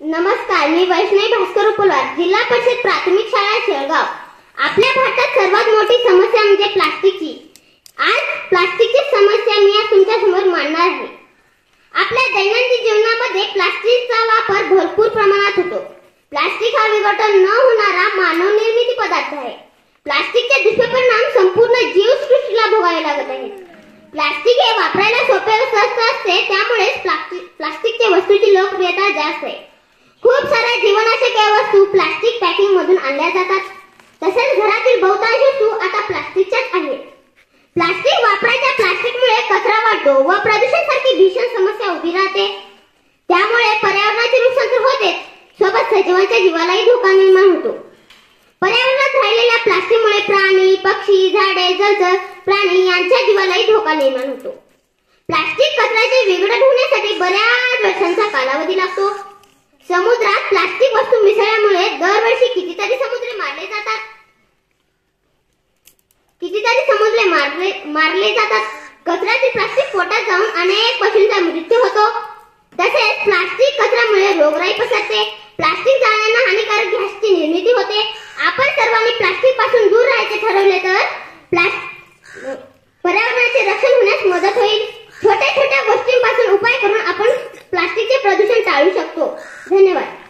नमस्कार, मी वैष्णवी भास्कर उपलवार, जिल्हा परिषद प्राथमिक शाळा शेळगाव। आपल्या भारतात सर्वात मोठी समस्या म्हणजे प्लास्टिकची। आज प्लास्टिकची समस्या मी आज तुमच्या समोर मांडणार आहे। आपल्या दैनंदिन जीवनामध्ये प्लास्टिकचा वापर भरपूर प्रमाणात होतो। प्लास्टिक हा विघटन न होणारा मानवनिर्मित पदार्थ आहे। प्लास्टिकचे दुष्परिणाम संपूर्ण जीवसृष्टीला भोगावे लागत आहेत। प्लास्टिक हे वापरायला सोपे व स्वस्त असते, त्यामुळे प्लास्टिकच्या वस्तूची लोकप्रियता जास्त आहे। खूप साऱ्या जीवनावश्यक वस्तू प्लास्टिक पॅकिंग मधून आणल्या जातात। तसेच घरातील बहुतांश वस्तू आता प्लास्टिकच्याच आहेत। प्लास्टिक वापरायच्या प्लास्टिकमुळे कचरा वाढतो व प्रदूषणासारखी भीषण समस्या उभी राहते। त्यामुळे पर्यावरणाचे नुकसान तर होतेच, सोबत सजीवांच्या जीवालाही धोका निर्माण होतो। पर्यावरणात राहिलेल्या प्लास्टिकमुळे प्राणी, पक्षी, झाडे, जलचर प्राणी यांच्या जीवालाही धोका निर्माण होतो। प्लास्टिक कचऱ्याचे विघटन होण्यासाठी बऱ्याच वर्षांचा कालावधी लागतो। समुद्रात प्लास्टिक वस्तू मिसळल्यामुळे दरवर्षी कितीतरी समुद्र मारले जातात। कचऱ्यातील प्लास्टिक पोटात जाऊन अनेक पशूंचा मृत्यू होतो। तसेच प्लास्टिक कचऱ्यामुळे रोगराई पसरते। प्लास्टिक जाळण्याने हानिकारक गॅसची निर्मिती होते। आपण सर्वांनी प्लास्टिक पासून दूर राहायचे ठरवले तर पर्यावरणाचे रक्षण होण्यास मदत होईल। छोट्या छोट्या गोष्टींपासून उपाय करून आपण प्लास्टिकचे प्रदूषण टाळू शकतो। धन्यवाद।